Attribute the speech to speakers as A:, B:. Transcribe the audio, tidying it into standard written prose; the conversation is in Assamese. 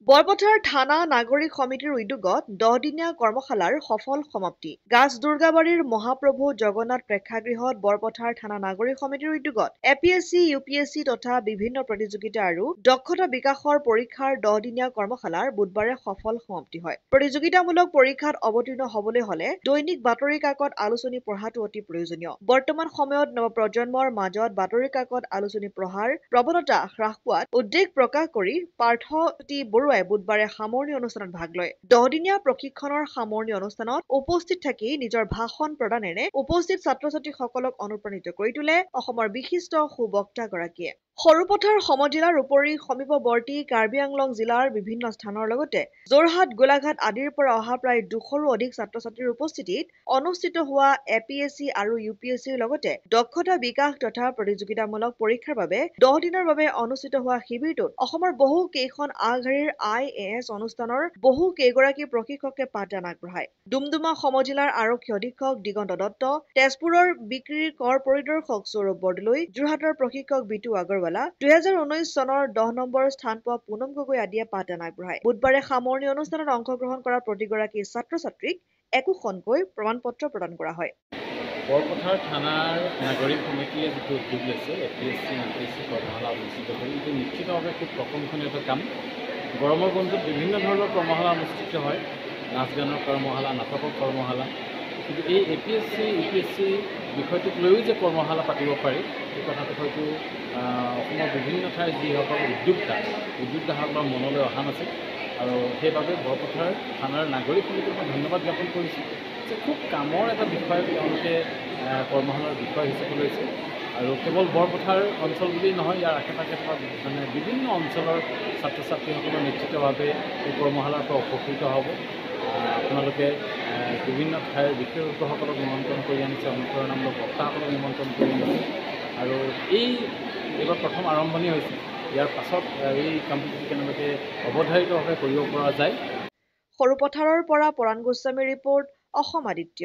A: বৰপথাৰ থানা নাগৰিক সমিতিৰ উদ্যোগত 10 দিনীয়া কৰ্মশালাৰ সফল সমাপ্তি। গাছ দুৰ্গাবাৰীৰ মহাপ্ৰভু জগন্নাথ প্ৰেক্ষাগৃহত বৰপথাৰ থানা নাগৰিক সমিতিৰ উদ্যোগত এপিএছচি, ইউপিএছচি তথা বিভিন্ন প্ৰতিযোগিতা আৰু দক্ষতা বিকাশৰ পৰীক্ষাৰ 10 দিনীয়া কৰ্মশালাৰ বুধবাৰে সফল সমাপ্তি হয়। প্ৰতিযোগিতামূলক পৰীক্ষাত অৱতীৰ্ণ হবলৈ হলে দৈনিক বাতৰি কাকত আলোচনী পঢ়াটো অতি প্ৰয়োজনীয়। বৰ্তমান সময়ত নৱপ্ৰজন্মৰ মাজত বাতৰি কাকত আলোচনী পঢ়াৰ প্ৰৱণতা হ্ৰাস পোৱাত উদ্বেগ প্ৰকাশ কৰি পাৰ্থ বৰুৱাই বুধবাৰে সামৰণি অনুষ্ঠানত ভাগ লয়। 10 দিনীয়া প্ৰশিক্ষণৰ সামৰণি অনুষ্ঠানত উপস্থিত থাকি নিজৰ ভাষণ প্ৰদানেৰে উপস্থিত ছাত্ৰ-ছাত্ৰীসকলক অনুপ্ৰাণিত কৰি তোলে অসমৰ বিশিষ্ট সুবক্তাগৰাকীয়ে। সৰুপথাৰ সমজিলাৰ উপৰি সমীপৱৰ্তী কাৰ্বি আংলং জিলাৰ বিভিন্ন স্থানৰ লগতে যোৰহাট, গোলাঘাট আদিৰ পৰা অহা প্ৰায় 200ৰো অধিক ছাত্ৰ-ছাত্ৰীৰ উপস্থিতিত অনুষ্ঠিত হোৱা এপিএছচি আৰু ইউপিএছচিৰ লগতে দক্ষতা বিকাশ তথা প্ৰতিযোগিতামূলক পৰীক্ষাৰ বাবে 10 দিনৰ বাবে অনুষ্ঠিত হোৱা শিবিৰটোত অসমৰ বহু কেইখন আগশাৰীৰ IAS অনুষ্ঠানৰ বহু কেইগৰাকী প্ৰশিক্ষকে পাঠদান আগবঢ়ায়। ডুমডুমা সমজিলাৰ আৰক্ষী অধীক্ষক দিগন্ত দত্ত, তেজপুৰৰ বিক্ৰীৰ কৰ পৰিদৰ্শক সৌৰভ বৰদলৈ, যোৰহাটৰ প্ৰশিক্ষক বিতু আগৰৱালা, 2019 চনৰ 10 নম্বৰ স্থান পোৱা পুনম গগৈ আদিয়ে পাঠদান আগবঢ়ায়। বুধবাৰে সামৰণি অনুষ্ঠানত অংশগ্ৰহণ কৰা প্ৰতিগৰাকী ছাত্ৰ-ছাত্ৰীক একোখনকৈ প্ৰমাণপত্ৰ প্ৰদান কৰা হয়।
B: বৰপথাৰ থানাৰ নাগৰিক সমিতিয়ে যিটো উদ্যোগ লৈছে এপিএছচি, ইউপিএছচি কৰ্মশালা অনুষ্ঠিত কৰি এইটো নিশ্চিতভাৱে খুব প্ৰশংসনীয় এটা কাম। গৰমৰ বন্ধত বিভিন্ন ধৰণৰ কৰ্মশালা অনুষ্ঠিত হয়, নাচ গানৰ কৰ্মশালা, নাটকৰ কৰ্মশালা। কিন্তু এই এপিএছচি, ইউপিএছচি বিষয়টোক লৈও যে কৰ্মশালা পাতিব পাৰি এই কথাটো হয়তো অসমৰ বিভিন্ন ঠাইৰ যিসকল উদ্যোক্তাসকলৰ মনলৈ অহা নাছিল আৰু সেইবাবে বৰপথাৰ থানাৰ নাগৰিক সমিতিক মই ধন্যবাদ জ্ঞাপন কৰিছোঁ যে খুব কামৰ এটা বিষয় তেওঁলোকে কৰ্মশালাৰ বিষয় হিচাপে লৈছে আৰু কেৱল বৰপথাৰ অঞ্চল বুলিয়েই নহয়, ইয়াৰ আশে পাশে থকা বিভিন্ন অঞ্চলৰ ছাত্ৰ ছাত্ৰীসকলৰ নিশ্চিতভাৱে এই কৰ্মশালাৰ পৰা উপকৃত হ'ব। আপোনালোকে বিভিন্ন ঠাইৰ বিশেষজ্ঞসকলক নিমন্ত্ৰণ কৰি আনিছে, অনুপ্ৰেৰণামূলক বক্তাসকলক নিমন্ত্ৰণ কৰি আনিছে আৰু এইবাৰ প্ৰথম আৰম্ভণি হৈছে। ইয়াৰ পাছত এই কামটো কেনেবাকৈ অৱধাৰিতভাৱে কৰিব পৰা যায়।
A: সৰুপথাৰৰ পৰা পৰাণ গোস্বামীৰ ৰিপৰ্ট, অসম আদিত্য।